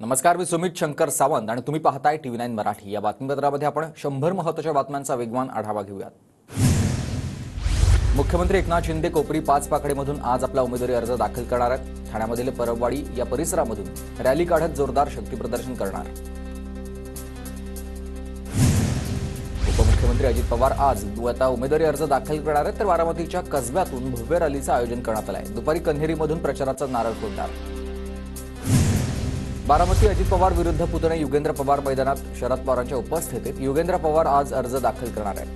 नमस्कार, मी सुमित शंकर सावंत आणि तुम्ही पाहताय TV9 मराठी। या बातमीपत्रामध्ये आपण 100 महत्त्वाच्या बातम्यांचा वेगवान आढावा घेऊयात। मुख्यमंत्री एकनाथ शिंदे कोपरी 5 पाकडेमधून आज आपला उमेदवारी अर्ज दाखल करणार आहेत। ठाण्यामधील परबवाडी या परिसरामधून रॅली काढत जोरदार शक्तीप्रदर्शन करणार। उपमुख्यमंत्री अजित पवार आज आता उमेदवारी अर्ज दाखल करणार आहेत, तर बारामतीच्या कसब्यातून भव्य रॅलीचं आयोजन करण्यात आलं आहे। दुपारी कन्हेरीमधून प्रचाराचा नारळ फोडणार। बारामती अजित पवार विरुद्ध पुतणे युगेंद्र पवार मैदानात शरद पवारांच्या उपस्थितीत युगेंद्र पवार आज अर्ज दाखल करणार आहेत।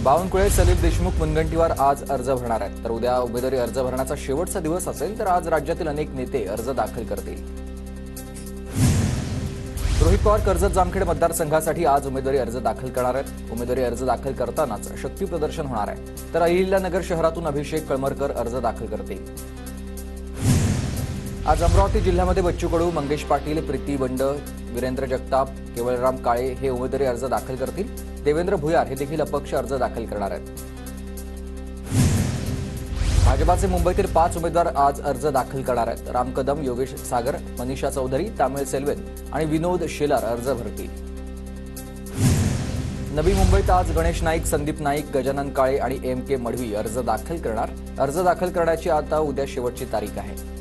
बावनकुळे सलील देशमुख मुनगंटीवार आज अर्ज भरणार आहेत, तर उद्या उमेदवारी अर्ज भरण्याचा शेवटचा दिवस असेल, तर आज राज्यातील अनेक नेते अर्ज दाखल करतील। रोहित पवार कर्जत जामखेड मतदारसंघासाठी आज उमेदवारी अर्ज दाखल करणार आहेत। उमेदवारी अर्ज दाखल करतानाच शक्ती प्रदर्शन होणार आहे, तर अहिल्यानगर शहरातून अभिषेक कळमरकर अर्ज दाखल करतील। आज अमरावती जिल्ह्यामध्ये बच्चू कडू, मंगेश पाटील, प्रीती बंड, वीरेंद्र जगताप, केवळराम काळे हे उमेदवारी अर्ज दाखल करतील। देवेंद्र भुयार हे देखील अपक्ष अर्ज दाखल करणार आहेत। भाजपाचे मुंबईतील 5 उमेदवार आज अर्ज दाखल करणार आहेत। राम कदम, योगेश सागर, मनीषा चौधरी, तामिळ सेल्वेन आणि विनोद शेलार अर्ज भरतील। नवी मुंबईत आज गणेश नाईक, संदीप नाईक, गजानन काळे आणि MK मढवी अर्ज दाखल करणार। अर्ज दाखल करण्याची आता उद्या शेवटची तारीख आहे।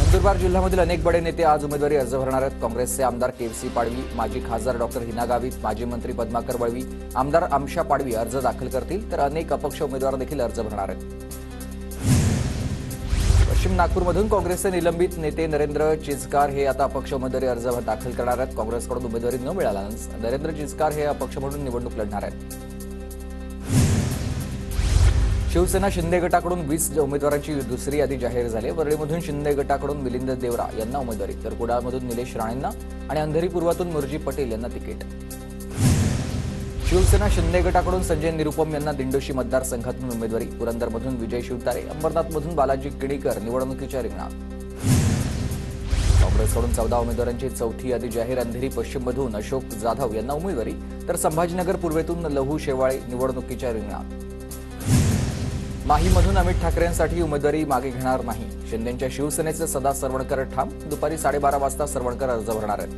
नंदुरबार जिल्ह्यामधील अनेक बडे नेते आज उमेदवारी अर्ज भरणार आहेत। काँग्रेसचे आमदार KC पाडवी, माजी खासदार डॉक्टर हिना गावित, माजी मंत्री पद्माकर वळवी, आमदार आमशा पाडवी अर्ज दाखल करतील, तर अनेक अपक्ष उमेदवार देखील अर्ज भरणार आहेत। पश्चिम नागपूरमधून काँग्रेसचे निलंबित नेते नरेंद्र चिजकार हे आता अपक्ष उमेदवारी अर्ज दाखल करणार आहेत। काँग्रेसकडून उमेदवारी न मिळाल्यास नरेंद्र चिजकार हे अपक्ष म्हणून निवडणूक लढणार आहेत। शिवसेना शिंदे गटाकडून 20 उमेदवारांची दुसरी यादी जाहीर झाली। वरळीमधून शिंदे गटाकडून मिलिंद देवरा यांना उमेदवारी, तर कुडाळमधून निलेश राणेंना आणि अंधेरी पूर्वातून मुरजी पटेल यांना तिकीट। शिवसेना शिंदे गटाकडून संजय निरुपम यांना दिंडोशी मतदारसंघातून उमेदवारी, पुरंदरमधून विजय शिवतारे, अंबरनाथमधून बालाजी किणीकर निवडणुकीच्या रिंगणात। काँग्रेसकडून 14 उमेदवारांची चौथी यादी जाहीर। अंधेरी पश्चिममधून अशोक जाधव यांना उमेदवारी, तर संभाजीनगर पूर्वेतून लहू शेवाळे निवडणुकीच्या रिंगणात। माहीमधून अमित ठाकरेंसाठी उमेदवारी मागे घेणार नाही। शिंदेंच्या शिवसेनेचे सदा सरवणकर ठाम, दुपारी 12:30 वाजता सरवणकर अर्ज भरणार आहेत।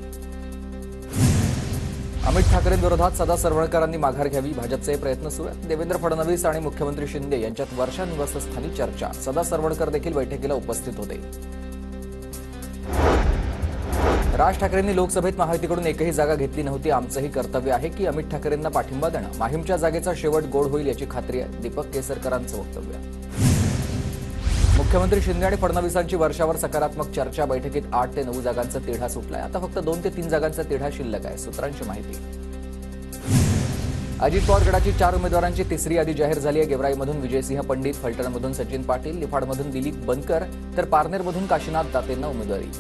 अमित ठाकरेंविरोधात सदा सरवणकरांनी माघार घ्यावी, भाजपचे प्रयत्न सुरू आहेत। देवेंद्र फडणवीस आणि मुख्यमंत्री शिंदे यांच्यात वर्षा निवासस्थानी चर्चा। सदा सरवणकर देखील बैठकीला उपस्थित होते। राज ठाकरेंनी लोकसभेत महायुतीकडून एकही जागा घेतली नव्हती। आमचंही कर्तव्य आहे की अमित ठाकरेंना पाठिंबा देणं। माहीमच्या जागेचा शेवट गोड होईल याची खात्री आहे, दीपक केसरकरांचं वक्तव्य। मुख्यमंत्री शिंदे आणि फडणवीसांची वर्षावर सकारात्मक चर्चा। बैठकीत 8 ते 9 जागांचा तिढा सुटलाय। आता फक्त 2 ते 3 जागांचा तिढा शिल्लक आहे, सूत्रांची माहिती। अजित पवार गटाची 4 उमेदवारांची तिसरी यादी जाहीर झाली आहे। गेवराईमधून विजयसिंह पंडित, फलटणमधून सचिन पाटील, निफाडमधून दिलीप बनकर, तर पारनेरमधून काशीनाथ दातेंना उमेदवारी।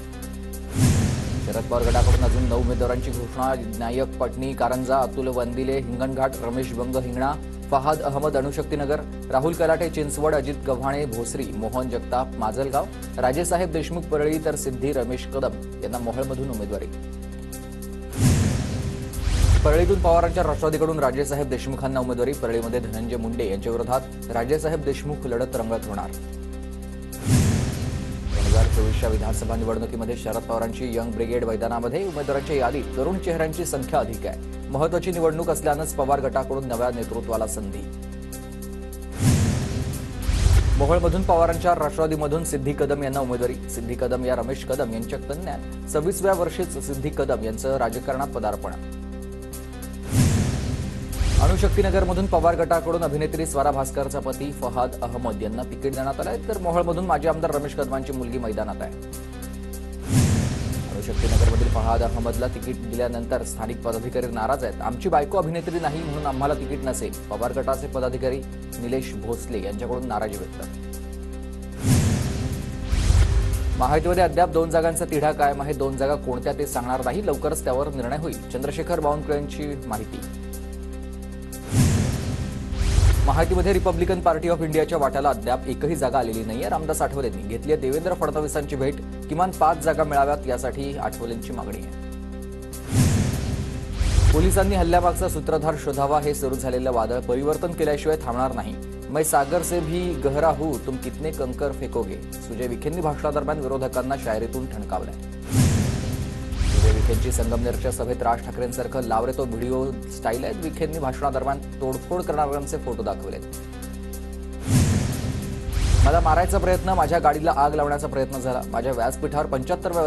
शरद पवार गटाकडून अजून 9 उमेदवारांची घोषणा। नायक पटणी, कारंजा, अतुल वंदिले हिंगणघाट, रमेश बंग हिंगणा, फहाद अहमद अणुशक्तीनगर, राहुल कलाटे चिंचवड, अजित गव्हाणे भोसरी, मोहन जगताप माजलगाव, राजेसाहेब देशमुख परळी, तर सिद्धी रमेश कदम यांना मोहोळमधून उमेदवारी। परळीतून पवारांच्या राष्ट्रवादीकडून राजेसाहेब देशमुखांना उमेदवारी। परळीमध्ये धनंजय मुंडे यांच्या विरोधात राजेसाहेब देशमुख लढत रंगत होणार। 2024च्या विधानसभा निवडणुकीमध्ये शरद पवारांची यंग ब्रिगेड मैदानामध्ये उमेदवारांच्या यादीत तरुण चेहऱ्यांची संख्या अधिक आहे। महत्त्वाची निवडणूक असल्यानंच पवार गटाकडून नव्या नेतृत्वाला संधी। मोहोळमधून पवारांच्या राष्ट्रवादीमधून सिद्धी कदम यांना उमेदवारी। सिद्धी कदम या रमेश कदम यांच्या कन्या 26व्या वर्षीच सिद्धी कदम यांचं राजकारणात पदार्पण। अणुशक्तीनगरमधून पवार गटाकडून अभिनेत्री स्वरा भास्करचा पती फहाद अहमद यांना तिकीट देण्यात आलं आहे, तर मोहोळमधून माजी आमदार रमेश कदमांची मुलगी मैदानात आहे। अणुशक्तीनगरमधील फहाद अहमदला तिकीट दिल्यानंतर स्थानिक पदाधिकारी नाराज आहेत। आमची बायको अभिनेत्री नाही म्हणून आम्हाला तिकीट नसेल, पवार गटाचे पदाधिकारी निलेश भोसले यांच्याकडून नाराजी व्यक्त। महायुतीमध्ये अद्याप 2 जागांचा तिढा कायम आहे। 2 जागा कोणत्या ते सांगणार नाही, लवकरच त्यावर निर्णय होईल। चंद्रशेखर बावनकुळेंची माहिती। महायुतीमध्ये रिपब्लिकन पार्टी ऑफ इंडियाच्या वाट्याला अद्याप एकही जागा आलेली नाहीये। रामदास आठवलेंनी घेतली आहे देवेंद्र फडणवीसांची भेट। किमान 5 जागा मिळाव्यात यासाठी आठवलेंची मागणी आहे। पोलिसांनी हल्ल्यामागचा सूत्रधार शोधावा, हे सुरू झालेलं वादळ परिवर्तन केल्याशिवाय थांबणार नाही। मैं सागर से भी गहरा हूं, तुम कितने कंकर फेकोगे. सुजय विखेंनी भाषणादरम्यान विरोधकांना शायरीतून ठणकावलंय. सुजय विखेंची संगमनेरच्या सभेत राज ठाकरेंसारखं लाव रे तो व्हिडिओ स्टाईल आहे. विखेंनी भाषणादरम्यान तोडफोड करणाऱ्यांचे फोटो दाखवलेत. मला मारायचा प्रयत्न, माझ्या गाडीला आग लावण्याचा प्रयत्न झाला. माझ्या व्यासपीठावर 75व्या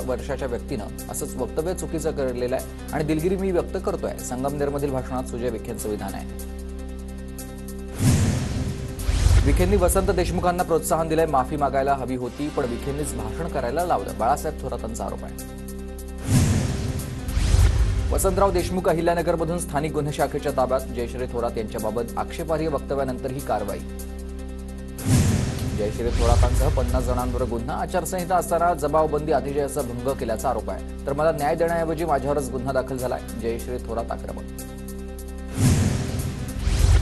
वर्षाच्या व्यक्तीनं असंच वक्तव्य चुकीचं केलेलं आहे आणि दिलगिरी मी व्यक्त करतोय. संगमनेरमधील भाषणात सुजय विखेंचं विधान आहे. विखेंनी वसंत देशमुखांना प्रोत्साहन दिलंय. माफी मागायला हवी होती पण विखेंनीच भाषण करायला लावलं. बाळासाहेब थोरातांचा आरोप आहे. वसंतराव देशमुख अहिल्यानगरमधून स्थानिक गुन्हे शाखेच्या ताब्यात. जयश्री थोरात यांच्याबाबत आक्षेपार्ह वक्तव्यानंतर ही कारवाई. जयश्री थोरातांसह 50 जणांवर गुन्हा. आचारसंहिता असताना जबाबबंदी अतिशयाचा भंग केल्याचा आरोप आहे. तर मला न्याय देण्याऐवजी माझ्यावरच गुन्हा दाखल झालाय. जयश्री थोरात आक्रमक.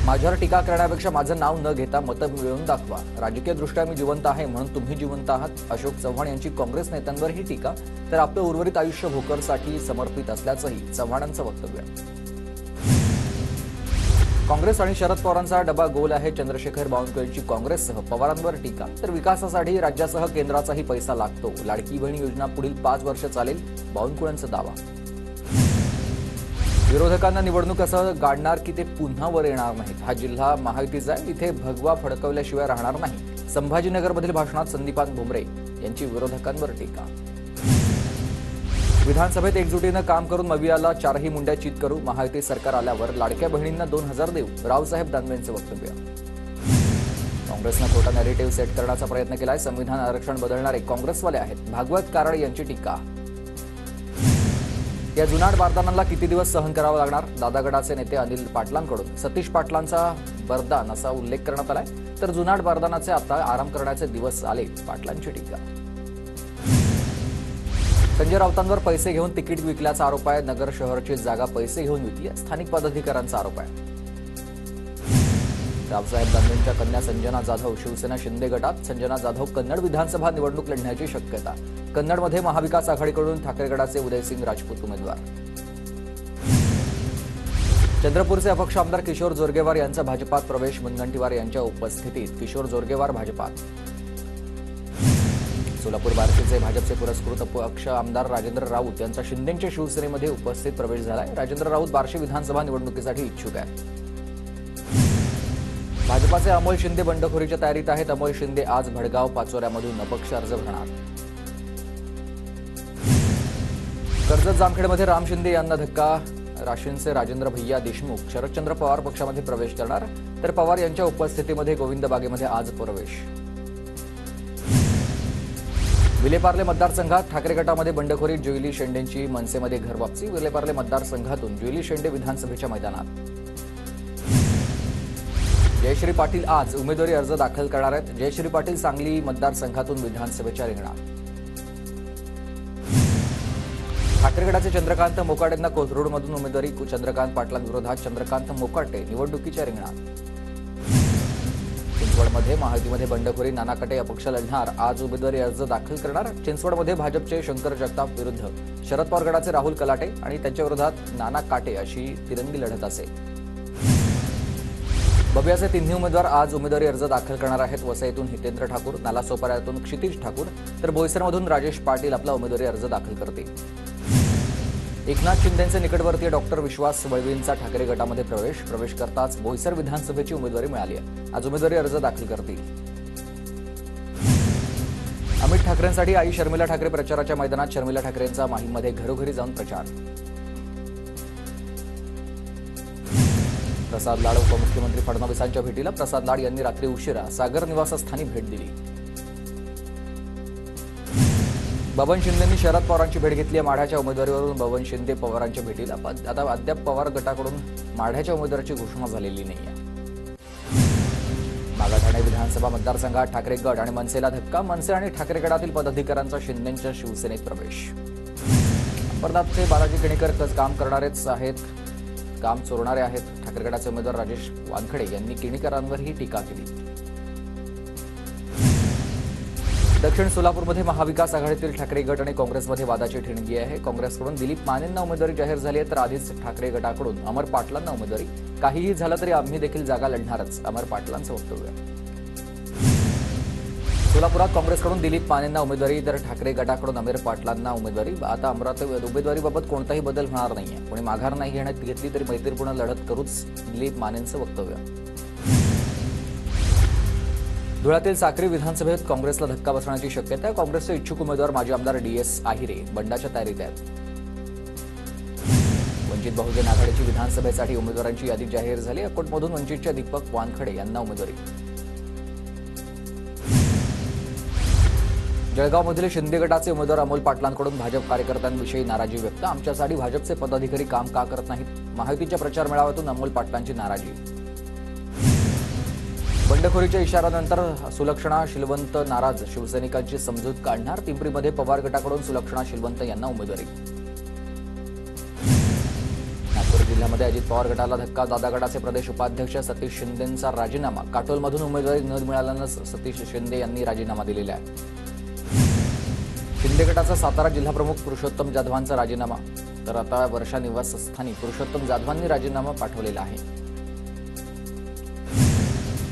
माझ्यावर टीका करण्यापेक्षा माझं नाव न घेता मतं मिळवून दाखवा. राजकीयदृष्ट्या मी जिवंत आहे म्हणून तुम्ही जिवंत आहात. अशोक चव्हाण यांची काँग्रेस नेत्यांवर ही टीका. तर आपलं उर्वरित आयुष्य भोकरसाठी समर्पित असल्याचंही चव्हाणांचं वक्तव्य. काँग्रेस आणि शरद पवारांचा डबा गोल आहे. चंद्रशेखर बावनकुळेंची काँग्रेससह पवारांवर टीका. तर विकासासाठी राज्यासह केंद्राचाही पैसा लागतो. लाडकी बहीण योजना पुढील 5 वर्ष चालेल. बावनकुळेंचा दावा. विरोधकांना निवडणूक असं गाडणार की ते पुन्हा वर येणार नाहीत. हा जिल्हा महायुतीचा आहे. इथे भगवा फडकवल्याशिवाय राहणार नाही. संभाजीनगरमधील भाषणात संदीपान भुमरे यांची विरोधकांवर टीका. विधानसभेत एकजुटीनं काम करून मवियाला 4ही मुंड्या चित करू. महायुती सरकार आल्यावर लाडक्या बहिणींना 2000 देऊ. रावसाहेब दानवेंचं वक्तव्य. काँग्रेसनं खोटा नॅरेटिव्ह सेट करण्याचा प्रयत्न केलाय. संविधान आरक्षण बदलणारे काँग्रेसवाले आहेत. भागवत कराड यांची टीका. या जुनाट बारदानाला किती दिवस सहन करावं लागणार. दादागडाचे नेते अनिल पाटलांकडून सतीश पाटलांचा बरदान असा उल्लेख करण्यात आलाय. तर जुनाट बारदानाचे आता आराम करण्याचे दिवस आले. पाटलांची टीका. संजय राऊतांवर पैसे घेऊन तिकीट विकल्याचा आरोप आहे. नगर शहरची जागा पैसे घेऊन विकली. स्थानिक पदाधिकाऱ्यांचा आरोप आहे. रावसाहेब दानवेंच्या कन्या संजना जाधव शिवसेना शिंदे गटात. संजना जाधव कन्नड विधानसभा निवडणूक लढण्याची शक्यता. कन्नडमध्ये महाविकास आघाडीकडून ठाकरे गटाचे उदयसिंग राजपूत उमेदवार. चंद्रपूरचे अपक्ष आमदार किशोर जोरगेवार यांचा भाजपात प्रवेश. मुनगंटीवार यांच्या उपस्थितीत किशोर जोरगेवार भाजपात. सोलापूर बार्शीचे भाजपचे पुरस्कृत अपक्ष आमदार राजेंद्र राऊत यांचा शिंदेंच्या शिवसेनेमध्ये उपस्थित प्रवेश झालाय. राजेंद्र राऊत बार्शी विधानसभा निवडणुकीसाठी इच्छुक आहे. भाजपाचे अमोल शिंदे बंडखोरीच्या तयारीत आहेत. अमोल शिंदे आज भडगाव पाचोऱ्यामधून अपक्ष अर्ज भरणार. कर्जत जामखेडमध्ये राम शिंदे यांना धक्का. राशींचे राजेंद्र भैया देशमुख शरदचंद्र पवार पक्षामध्ये प्रवेश करणार. तर पवार यांच्या उपस्थितीमध्ये गोविंद बागेमध्ये आज प्रवेश. विलेपार्ले मतदारसंघात ठाकरे गटामध्ये बंडखोरी. जुईली शेंडेंची मनसेमध्ये घरवापसी. विलेपार्ले मतदारसंघातून जुईली शेंडे विधानसभेच्या मैदानात. जयश्री पाटील आज उमेदवारी अर्ज दाखल करणार आहेत. जयश्री पाटील सांगली मतदारसंघातून विधानसभेच्या रिंगणात. ठाकरे गटाचे चंद्रकांत मोकाटेंना कोथरूडमधून उमेदवारी. चंद्रकांत पाटलांविरोधात चंद्रकांत मोकाटे निवडणुकीच्या रिंगणात. चिंचवडमध्ये महायुतीमध्ये बंडखोरी. नाना काटे अपक्ष लढणार. आज उमेदवारी अर्ज दाखल करणार. चिंचवडमध्ये भाजपचे शंकर जगताप विरुद्ध शरद पवार गटाचे राहुल कलाटे आणि त्यांच्या विरोधात नाना काटे अशी तिरंगी लढत असेल. बबियाचे तिन्ही उमेदवार आज उमेदवारी अर्ज दाखल करणार आहेत. वसईतून हितेंद्र ठाकूर, नालासोपाऱ्यातून क्षितिज ठाकूर तर बोईसरमधून राजेश पाटील आपला उमेदवारी अर्ज दाखल करतील. एकनाथ शिंदेंचे निकटवर्तीय डॉक्टर विश्वास वळवींचा ठाकरे गटामध्ये प्रवेश करताच बोईसर विधानसभेची उमेदवारी मिळाली आहे. आज उमेदवारी अर्ज दाखल करतील. अमित ठाकरेंसाठी आई शर्मिला ठाकरे प्रचाराच्या मैदानात. शर्मिला ठाकरेंचा माहीममध्ये घरोघरी जाऊन प्रचार. प्रसाद लाड उपमुख्यमंत्री फडणवीसांच्या भेटीला. प्रसाद लाड यांनी रात्री उशिरा सागर निवासस्थानी भेट दिली. बबन शिंदेंनी शरद पवारांची भेट घेतली आहे. माढ्याच्या उमेदवारीवरून बबन शिंदे पवारांच्या भेटीला. आता अद्याप पवार गटाकडून माढ्याच्या उमेदवाराची घोषणा झालेली नाहीये. मागाठाणे विधानसभा मतदारसंघात ठाकरे गट आणि मनसेला धक्का. मनसे आणि ठाकरे गटातील पदाधिकाऱ्यांचा शिंदेंच्या शिवसेनेत प्रवेश. अंबरनाथचे बालाजी किणीकर काम करणारेच आहेत, काम चोरणारे आहेत. ठाकरे गटाचे उमेदवार राजेश वानखडे यांनी किणीकरांवर ही टीका केली. दक्षिण सोलापूरमध्ये महाविकास आघाडीतील ठाकरे गट आणि काँग्रेसमध्ये वादाची ठिणगी आहे. काँग्रेसकडून दिलीप मानेंना उमेदवारी जाहीर झाली आहे, तर आधीच ठाकरे गटाकडून अमर पाटलांना उमेदवारी. काहीही झालं तरी आम्ही देखील जागा लढणारच, अमर पाटलांचं वक्तव्य. सोलापुरात काँग्रेसकडून दिलीप मानेंना उमेदवारी, तर ठाकरे गटाकडून अमर पाटलांना उमेदवारी. आता उमेदवारीबाबत कोणताही बदल होणार नाहीये. कोणी माघार नाही घेतली तरी मैत्रीपूर्ण लढत करूच, दिलीप मानेंचं वक्तव्य. धुळ्यातील साक्री विधानसभेत काँग्रेसला धक्का बसण्याची शक्यता आहे. काँग्रेसचे इच्छुक उमेदवार माजी आमदार DS आहिरे बंडाच्या तयारीत आहेत. वंचित बहुजन आघाडीची विधानसभेसाठी उमेदवारांची यादी जाहीर झाली. अकोटमधून वंचितच्या दीपक वानखडे यांना उमेदवारी. जळगावमधील शिंदे गटाचे उमेदवार अमोल पाटलांकडून भाजप कार्यकर्त्यांविषयी नाराजी व्यक्त. आमच्यासाठी भाजपचे पदाधिकारी काम का करत नाहीत? महायुतीच्या प्रचार मेळाव्यातून अमोल पाटलांची नाराजी. बंडखोरीच्या इशाऱ्यानंतर सुलक्षणा शिलवंत नाराज, शिवसैनिकांची समजूत काढणार. पिंपरीमध्ये पवार गटाकडून सुलक्षणा शिलवंत यांना उमेदवारी. नागपूर जिल्ह्यामध्ये अजित पवार गटाला धक्का. दादा गटाचे प्रदेश उपाध्यक्ष सतीश शिंदेंचा राजीनामा. काटोलमधून उमेदवारी न मिळाल्यानं सतीश शिंदे यांनी राजीनामा दिलेला आहे. शिंदे गटाचा सातारा जिल्हाप्रमुख पुरुषोत्तम जाधवांचा राजीनामा. तर आता वर्षा निवासस्थानी पुरुषोत्तम जाधवांनी राजीनामा पाठवलेला आहे.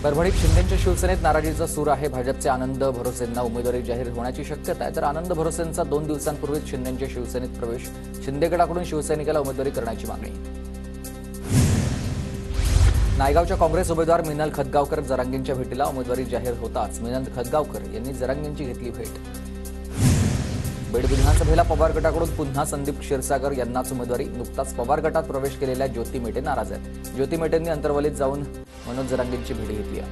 परभणीत शिंदेंच्या शिवसेनेत नाराजीचा सूर आहे. भाजपचे आनंद भरोसेंना उमेदवारी जाहीर होण्याची शक्यता आहे. तर आनंद भरोसेंचा 2 दिवसांपूर्वीच शिंदेंच्या शिवसेनेत प्रवेश. शिंदे गटाकडून शिवसैनिकाला उमेदवारी करण्याची मागणी. नायगावच्या काँग्रेस उमेदवार मिनल खतगावकर जरांगेंच्या भेटीला. उमेदवारी जाहीर होताच मिनल खतगावकर यांनी जरांगेंची घेतली भेट. बीड विधानसभेला पवार गटाकडून पुन्हा संदीप क्षीरसागर यांनाच उमेदवारी. नुकताच पवार गटात प्रवेश केलेल्या ज्योती मेटे नाराज आहेत. ज्योती मेटेंनी अंतर्वलीत जाऊन मनोज जरांगेंची भेट घेतली आहे.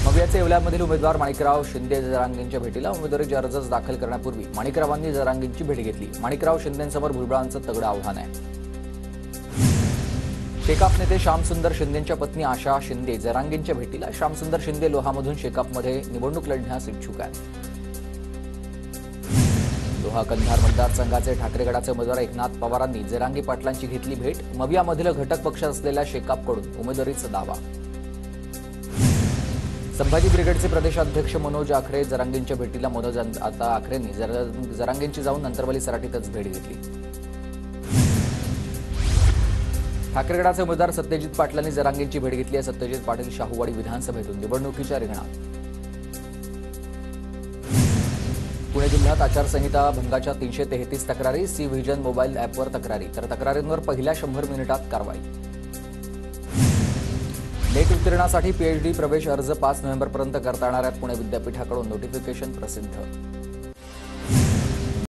मवियाचे येवल्यामधील उमेदवार माणिकराव शिंदे जरांगेंच्या भेटीला. उमेदवारी अर्ज दाखल करण्यापूर्वी माणिकरावांनी जरांगेंची भेट घेतली. माणिकराव शिंदेंसमोर भुजबळांचं तगडं आव्हान आहे. शेकाप नेते श्यामसुंदर शिंदेंच्या पत्नी आशा शिंदे जरांगेंच्या भेटीला. श्यामसुंदर शिंदे लोहामधून शेकापमध्ये निवडणूक लढण्यास इच्छुक आहेत. लोहा कंधार मतदारसंघाचे ठाकरे गटाचे उमेदवार एकनाथ पवारांनी जरांगे पाटलांची घेतली भेट. मवियामधील घटक पक्ष असलेल्या शेकापकडून उमेदवारीचा दावा. संभाजी ब्रिगेडचे प्रदेशाध्यक्ष मनोज आखरे जरांगेंच्या भेटीला. मनोज आता आखरेंनी जरांगेंची जाऊन अंतर्वली सराटीतच भेट घेतली. ठाकरे गटाचे उमेदवार सत्यजित पाटलांनी जरांगेंची भेट घेतली आहे. सत्यजित पाटील शाहूवाडी विधानसभेतून निवडणुकीच्या रिंगणात. पुणे जिल्ह्यात आचारसंहिता भंगाच्या 333 तक्रारी. सी व्हिजन मोबाईल ॲपवर तक्रारी. तर तक्रारींवर पहिल्या 100 मिनिटात कारवाई. नेट उत्तीर्णासाठी PhD प्रवेश अर्ज 5 नोव्हेंबरपर्यंत करता येणार आहेत. पुणे विद्यापीठाकडून नोटिफिकेशन प्रसिद्ध.